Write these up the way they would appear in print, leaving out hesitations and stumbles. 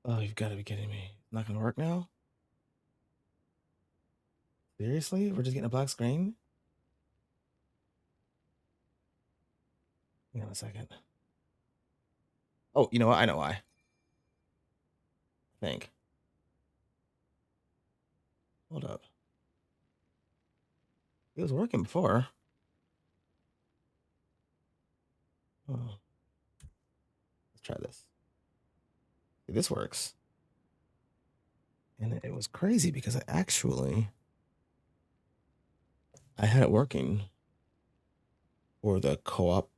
Oh, you've got to be kidding me. Not gonna work now? Seriously? We're just getting a black screen? Hang on a second. Oh, you know what? I know why. I think. Hold up. It was working before. Oh, let's try this. See, this works. And it was crazy because I had it working for the co-op,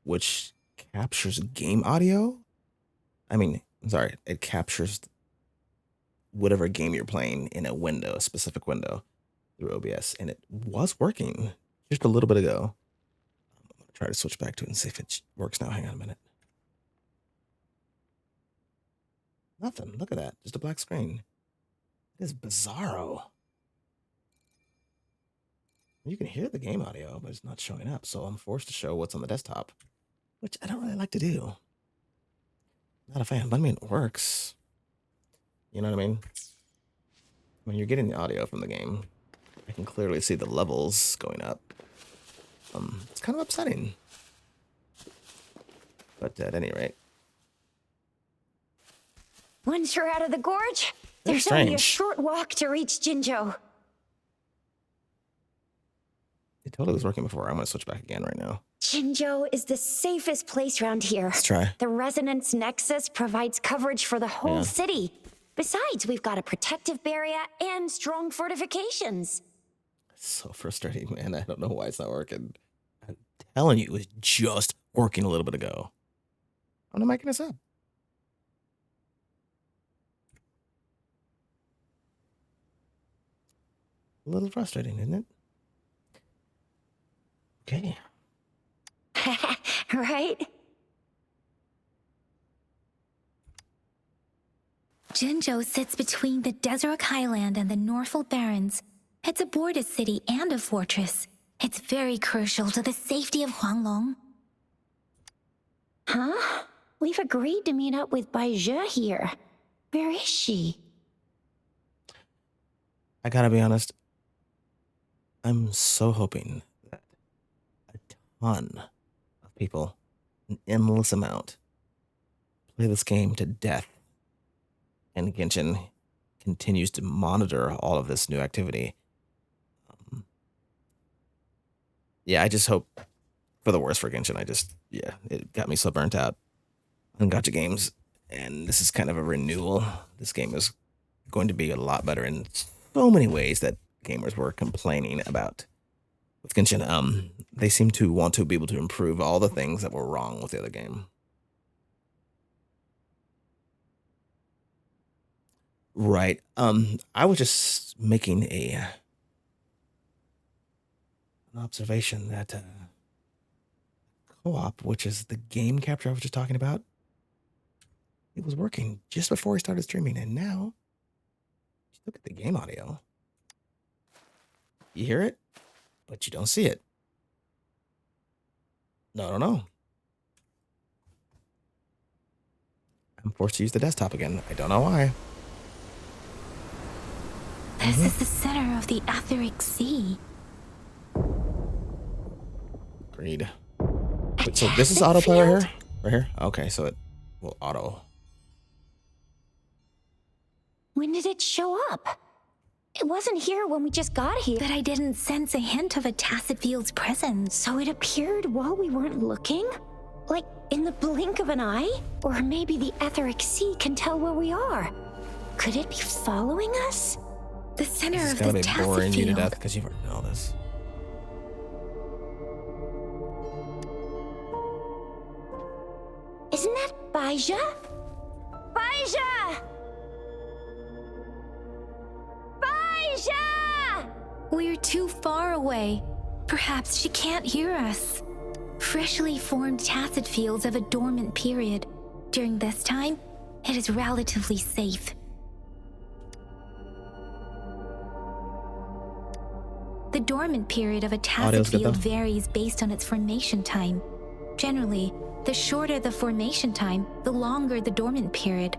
which captures game audio. I mean, sorry, it captures whatever game you're playing in a window, a specific window through OBS, and it was working just a little bit ago. I'm gonna try to switch back to it and see if it works now. Hang on a minute. Nothing. Look at that. Just a black screen. It is bizarro. You can hear the game audio, but it's not showing up. So I'm forced to show what's on the desktop, which I don't really like to do. Not a fan, but I mean, it works. You know what I mean? When you're getting the audio from the game, I can clearly see the levels going up. It's kind of upsetting. But at any rate. Once you're out of the gorge, there's only a short walk to reach Jinzhou. It totally was working before. I'm going to switch back again right now. Jinzhou is the safest place around here. Let's try. The Resonance Nexus provides coverage for the whole city. Besides, we've got a protective barrier and strong fortifications. It's so frustrating, man. I don't know why it's not working. I'm telling you, it was just working a little bit ago. I'm not making this up. A little frustrating, isn't it? Okay. Right? Jinzhou sits between the Desert Highland and the Northful Barrens. It's a border city and a fortress. It's very crucial to the safety of Huanglong. Huh? We've agreed to meet up with Bai Zhe here. Where is she? I gotta be honest. I'm so hoping that a ton of people, an endless amount, play this game to death. And Genshin continues to monitor all of this new activity. Yeah, I just hope for the worst for Genshin. It got me so burnt out on gacha games. And this is kind of a renewal. This game is going to be a lot better in so many ways that gamers were complaining about with Genshin. They seem to want to be able to improve all the things that were wrong with the other game. Right. I was just making an observation that co-op, which is the game capture I was just talking about, it was working just before I started streaming, and now look at the game audio. You hear it, but you don't see it. No. I'm forced to use the desktop again. I don't know why. This is the center of the Etheric Sea. Agreed. Wait, so this is autoplay right here? Right here? Okay, so it will auto. When did it show up? It wasn't here when we just got here. But I didn't sense a hint of a tacit field's presence. So it appeared while we weren't looking? Like in the blink of an eye? Or maybe the Etheric Sea can tell where we are. Could it be following us? The center This of is gonna the be tacit boring you to field. death because you've already know this. Isn't that Bai Zhe? Bai Zhe! Bai Zhe! We're too far away. Perhaps she can't hear us. Freshly formed tacit fields have a dormant period. During this time, it is relatively safe. The dormant period of a tacit field varies based on its formation time. Generally, the shorter the formation time, the longer the dormant period.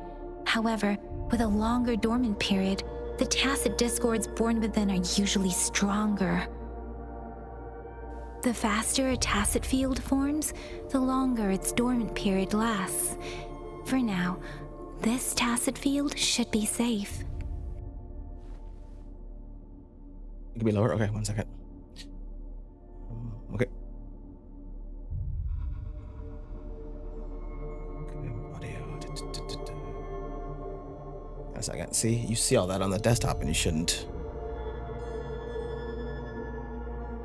However, with a longer dormant period, the tacit discords born within are usually stronger. The faster a tacit field forms, the longer its dormant period lasts. For now, this tacit field should be safe. It could be lower. Okay, 1 second. Okay. Audio. A second. See, you see all that on the desktop, and you shouldn't.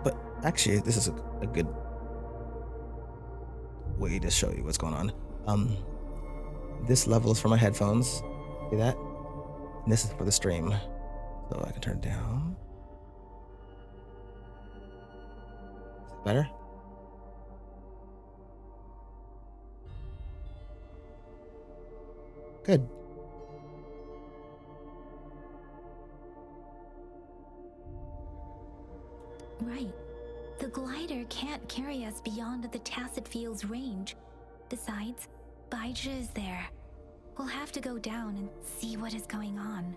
But actually, this is a good way to show you what's going on. This level is for my headphones. See that? And this is for the stream. So I can turn it down. Is it better? Good. Right. The glider can't carry us beyond the tacit field's range. Besides, Baija is there. We'll have to go down and see what is going on.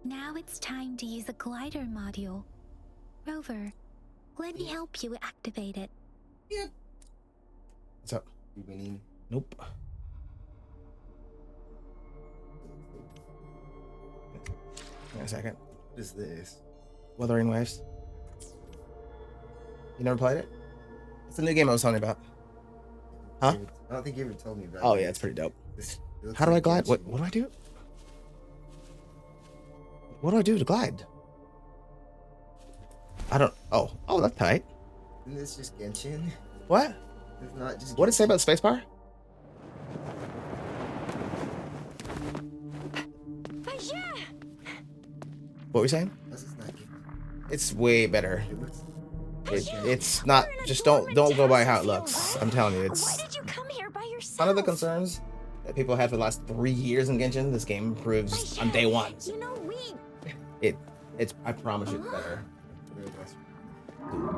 Now it's time to use the glider module. Rover, let me help you activate it. Yep. What's up? You winning? Nope. Wait a second. What is this? Wuthering Waves. You never played it? It's a new game I was telling you about. Huh? I don't think you ever told me about it. Oh yeah, it's pretty dope. This looks How do I like glide? Genshin. What do I do? What do I do to glide? I don't. Oh, that's tight. Isn't this just Genshin? What? It's not just. What did it say about the spacebar? What were you saying? This is not Genshin. It's way better. It looks. It's not. Just don't go by how it looks. I'm telling you, Why it's did you come here by yourself? one of the concerns that people had for the last 3 years in Genshin. This game proves on day one. You know, It's. I promise you, it's better. Real best.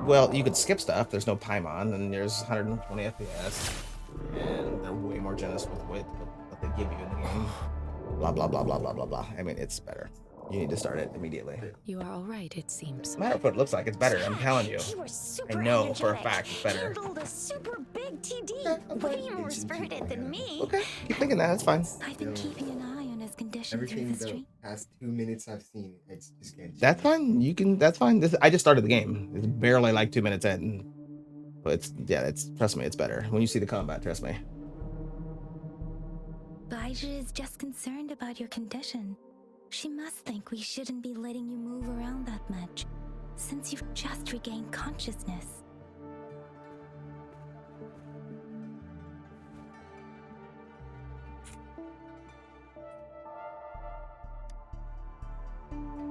Well, you could skip stuff. There's no Paimon, and there's 120 FPS, and they're way more generous with what they give you in the game. Blah blah blah blah blah blah blah. I mean, it's better. You need to start it immediately. You are all right, it seems. No matter what it looks like, it's better. I'm telling you. You were super I know for a energetic. fact it's better. Handled a super big TD. Way more spirited than me. Okay, keep thinking that. That's fine. I've been keeping an eye on his condition through Everything the the stream. past 2 minutes I've seen, it's just Genshin. That's fine. You can. That's fine. I just started the game. It's barely like 2 minutes in, but it's trust me, it's better. When you see the combat, trust me. Baija is just concerned about your condition. She must think we shouldn't be letting you move around that much, since you've just regained consciousness.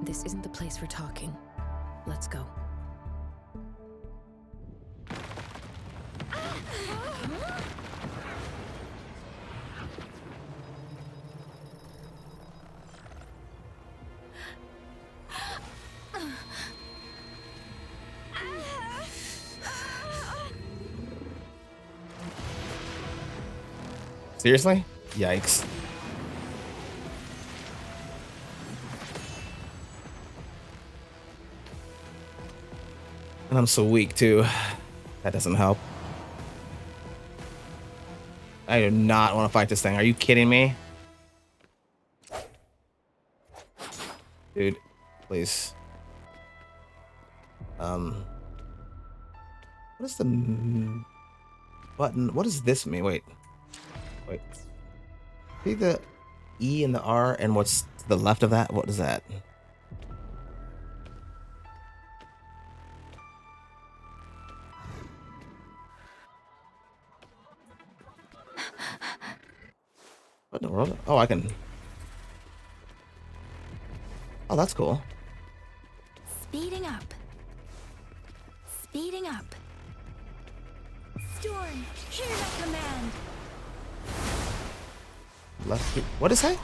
This isn't the place for talking. Let's go. Seriously? Yikes. And I'm so weak too. That doesn't help. I do not want to fight this thing. Are you kidding me? Dude, please. What is the button? What does this mean? Wait. See the E and the R and what's to the left of that? What is that? What in the world? Oh, I can. Oh, that's cool. Speeding up. Speeding up. Storm, hear my command. Left. What is that?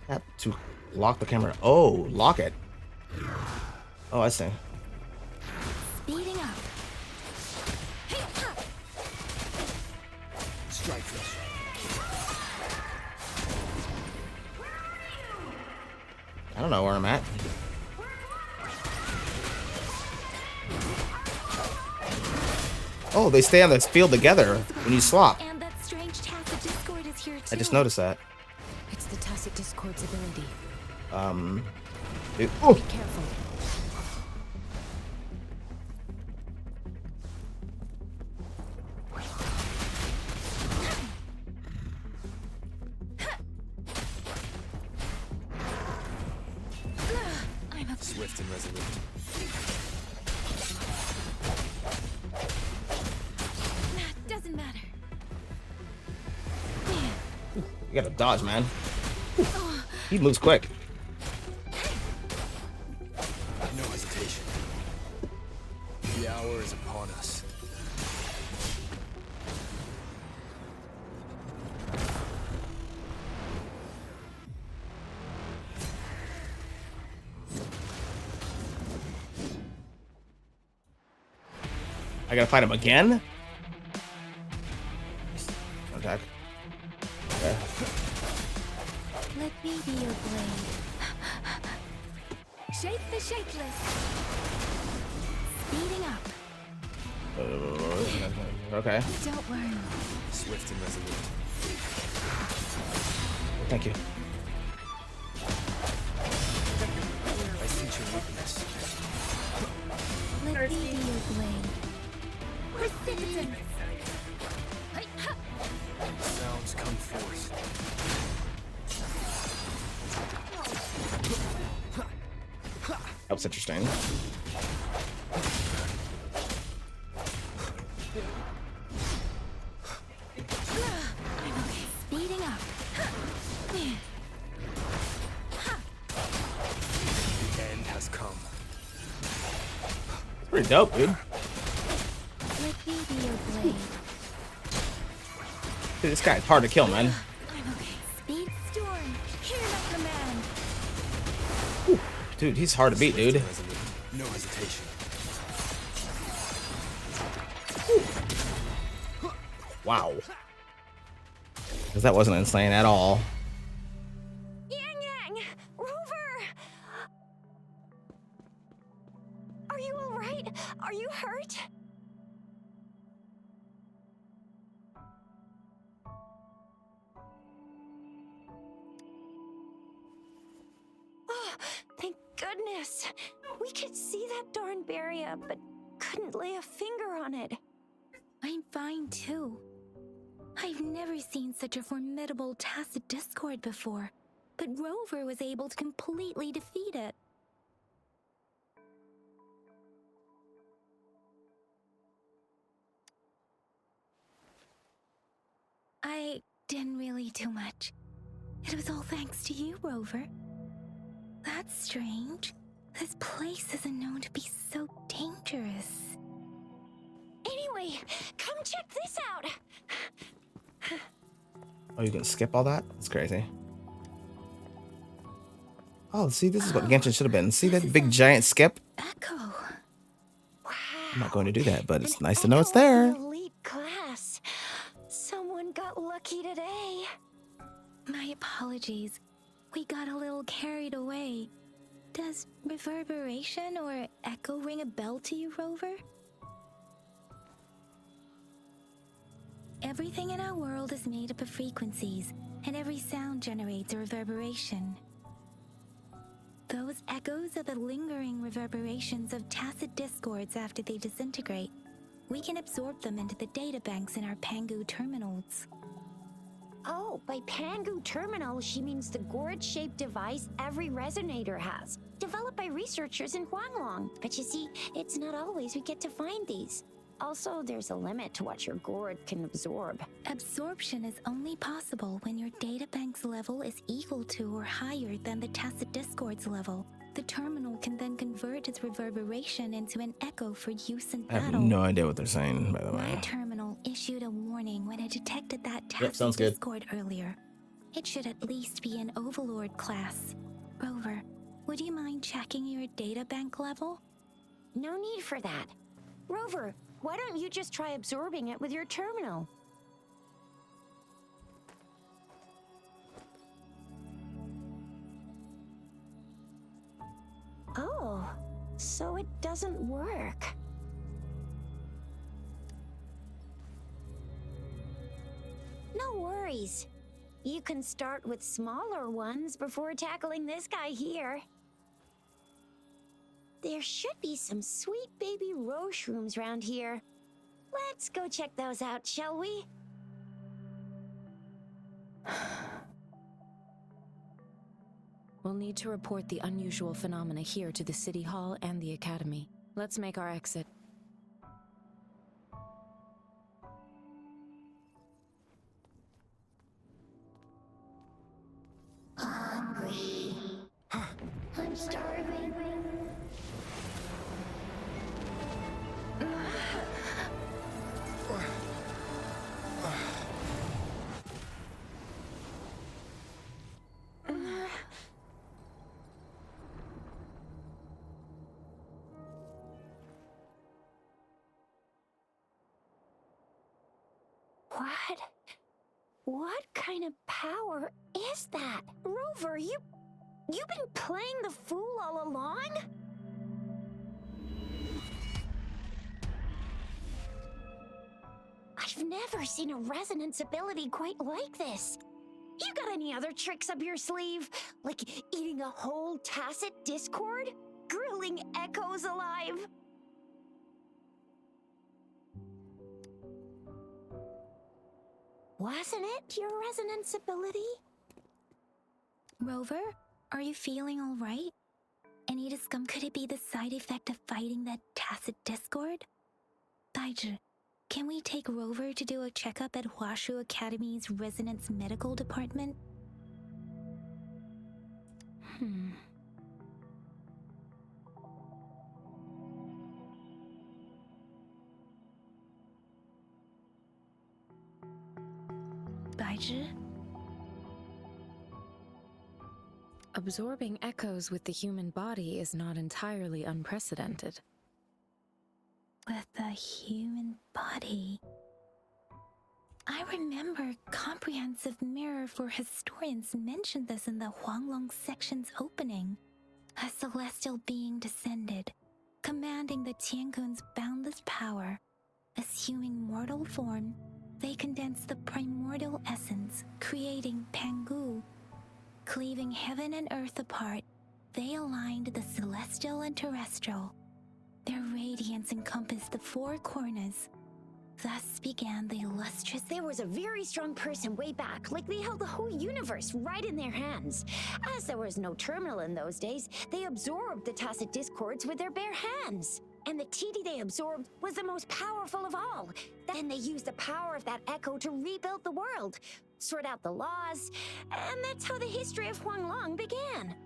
Tap to lock the camera. Oh, lock it. Oh, I see. Speeding up. Strike this. don't know where I'm at. Oh, they stay on this field together when you swap. And that strange tacit discord is here too. I just noticed that. It's the tacit discord's ability. Oh, Be careful. I'm a Swift and resolute. doesn't matter. you gotta dodge, man. He moves quick. No hesitation. The hour is upon us. I gotta fight him again? Attack. Okay. Let me be your blade. Shape the shapeless. Speeding up. Okay. Don't worry. Swift and resolute. Thank you. I sense your weakness. Let me be your blade. Persistence. Sounds come forth. That was interesting. Speeding up. The end has come. It's pretty dope, dude. Let me be your blade. Dude, this guy's hard to kill, man. I'm okay. Speed storm. Hear my command. Dude, he's hard to beat, dude. Resolute. No hesitation. Wow. Because that wasn't insane at all. Yang Yang! Rover! Are you alright? Are you hurt? Oh, thank goodness. We could see that darn barrier, but couldn't lay a finger on it. I'm fine too. I've never seen such a formidable tacit discord before, but Rover was able to completely defeat it. I didn't really do much. It was all thanks to you, Rover. That's strange. This place isn't known to be so dangerous. Anyway, come check this out. Oh, you can skip all that? That's crazy. Oh, see, this is what Genshin should have been. See that big giant skip? Echo. Wow. I'm not going to do that, but it's An nice to know it's echo of there. an elite class. Someone got lucky today. My apologies. We got a little carried away. Does reverberation or echo ring a bell to you, Rover? Everything in our world is made up of frequencies, and every sound generates a reverberation. Those echoes are the lingering reverberations of tacit discords after they disintegrate. We can absorb them into the databanks in our Pangu terminals. Oh, by Pangu Terminal, she means the gourd-shaped device every resonator has, developed by researchers in Huanglong. But you see, it's not always we get to find these. Also, there's a limit to what your gourd can absorb. Absorption is only possible when your databank's level is equal to or higher than the tacit discord's level. The terminal can then convert its reverberation into an echo for use in I have battle. no idea what they're saying, by the My way. terminal issued a warning when it detected that Yep, sounds tacit good. discord earlier. It should at least be an overlord class. Rover, would you mind checking your databank level? No need for that. Rover, why don't you just try absorbing it with your terminal? Oh, so it doesn't work. No worries. You can start with smaller ones before tackling this guy here. There should be some sweet baby rose shrooms around here. Let's go check those out, shall we? We'll need to report the unusual phenomena here to the City Hall and the Academy. Let's make our exit. Hungry. I'm starving. What? What kind of power is that? Rover, you've been playing the fool all along? I've never seen a resonance ability quite like this. You got any other tricks up your sleeve? Like eating a whole tacit discord? Grilling echoes alive? Wasn't it your resonance ability? Rover, are you feeling all right? Anita Scum, could it be the side effect of fighting that tacit discord? Baizhi, can we take Rover to do a checkup at Huashu Academy's Resonance Medical Department? Baizhi? Absorbing echoes with the human body is not entirely unprecedented. With the human body. I remember Comprehensive Mirror for Historians mentioned this in the Huanglong section's opening. A celestial being descended, commanding the Tiankun's boundless power. Assuming mortal form, they condensed the primordial essence, creating Pangu. Cleaving heaven and earth apart, they aligned the celestial and terrestrial. Their radiance encompassed the four corners. Thus began the illustrious... There was a very strong person way back, like they held the whole universe right in their hands. As there was no terminal in those days, they absorbed the tacit discords with their bare hands. And the TD they absorbed was the most powerful of all. Then they used the power of that echo to rebuild the world, sort out the laws, and that's how the history of Huanglong began.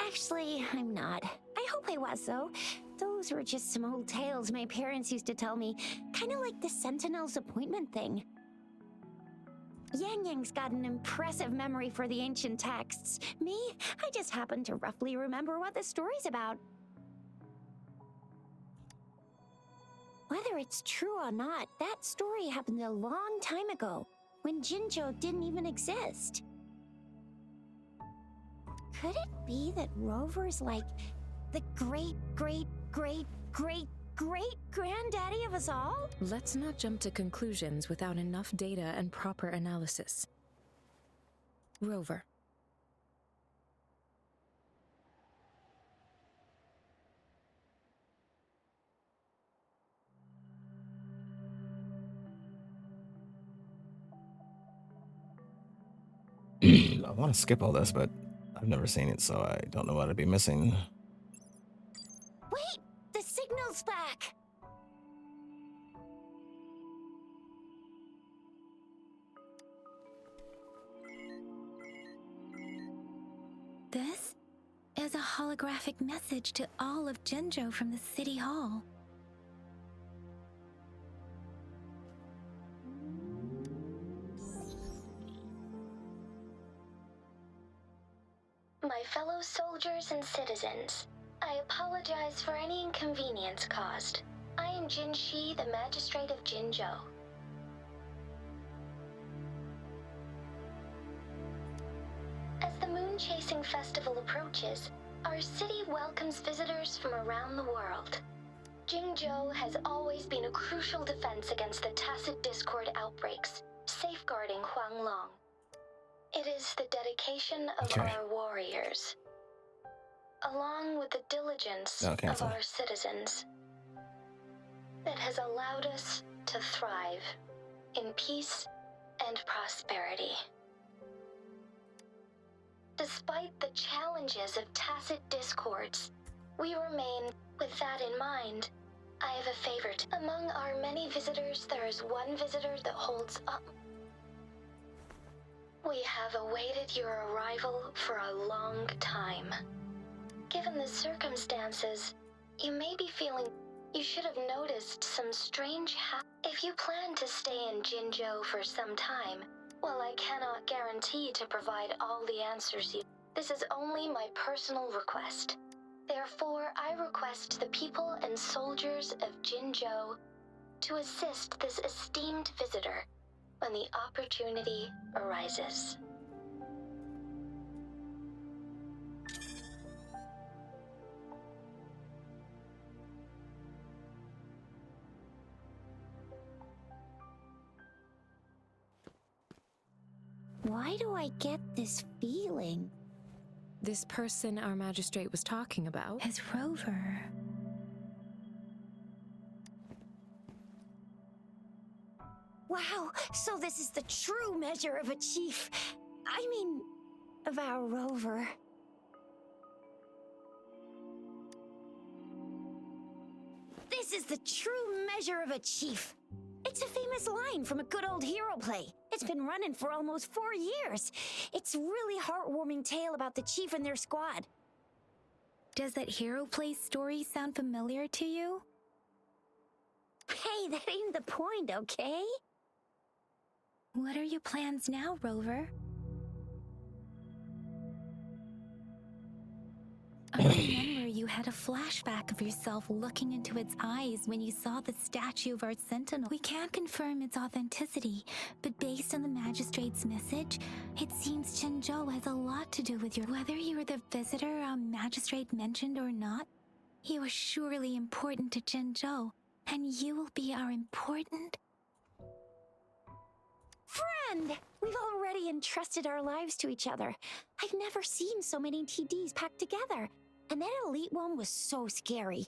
Actually, I'm not. I hope I was, though. Those were just some old tales my parents used to tell me, kind of like the Sentinel's appointment thing. Yang Yang's got an impressive memory for the ancient texts. Me, I just happen to roughly remember what the story's about. Whether it's true or not, that story happened a long time ago, when Jinzhou didn't even exist. Could it be that Rover's like the great-great-great-great-great-granddaddy of us all? Let's not jump to conclusions without enough data and proper analysis. Rover. I want to skip all this, but I've never seen it, so I don't know what I'd be missing. Wait! The signal's back! This is a holographic message to all of Jinzhou from the City Hall. My fellow soldiers and citizens, I apologize for any inconvenience caused. I am Jin Shi, the magistrate of Jinzhou. As the moon chasing festival approaches, Our city welcomes visitors from around the world. Jingzhou has always been a crucial defense against the tacit discord outbreaks, safeguarding Huanglong. It is the dedication of Okay. our warriors, along with the diligence No, of cancel. our citizens, that has allowed us to thrive in peace and prosperity. Despite the challenges of tacit discords, we remain. With that in mind, I have a favorite. Among our many visitors, there is one visitor that holds up. We have awaited your arrival for a long time. Given the circumstances, you may be feeling you should have noticed some strange If you plan to stay in Jinzhou for some time, while I cannot guarantee to provide all the answers this is only my personal request. Therefore, I request the people and soldiers of Jinzhou to assist this esteemed visitor when the opportunity arises. Why do I get this feeling? This person our magistrate was talking about. As Rover. Wow, so this is the true measure of a chief. I mean, of our rover. This is the true measure of a chief. It's a famous line from a good old hero play. It's been running for almost 4 years. It's a really heartwarming tale about the chief and their squad. Does that hero play story sound familiar to you? Hey, that ain't the point, okay? What are your plans now, Rover? I remember you had a flashback of yourself looking into its eyes when you saw the statue of our sentinel. We can't confirm its authenticity, but based on the magistrate's message, it seems Jinzhou has a lot to do with your... Whether you were the visitor our magistrate mentioned or not, you are surely important to Jinzhou, and you will be our important... Friend! We've already entrusted our lives to each other. I've never seen so many TDs packed together. And that elite one was so scary.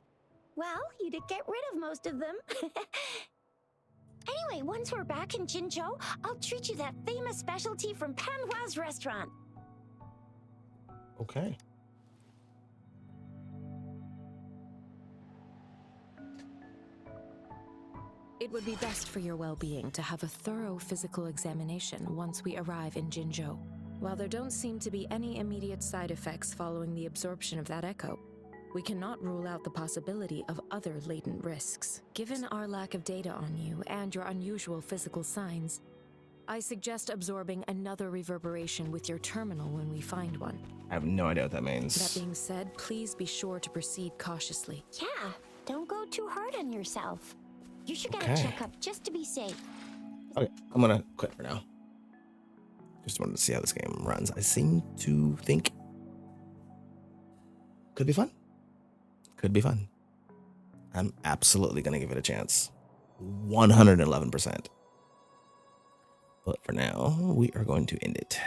Well, you did get rid of most of them. Anyway, once we're back in Jinzhou, I'll treat you that famous specialty from Panhua's restaurant. Okay. It would be best for your well-being to have a thorough physical examination once we arrive in Jinzhou. While there don't seem to be any immediate side effects following the absorption of that echo, we cannot rule out the possibility of other latent risks. Given our lack of data on you and your unusual physical signs, I suggest absorbing another reverberation with your terminal when we find one. I have no idea what that means. That being said, please be sure to proceed cautiously. Yeah, don't go too hard on yourself. You should get a Okay. checkup just to be safe. Okay, I'm gonna quit for now. Just wanted to see how this game runs. I seem to think could be fun. Could be fun. I'm absolutely gonna give it a chance. 111%. But for now, we are going to end it.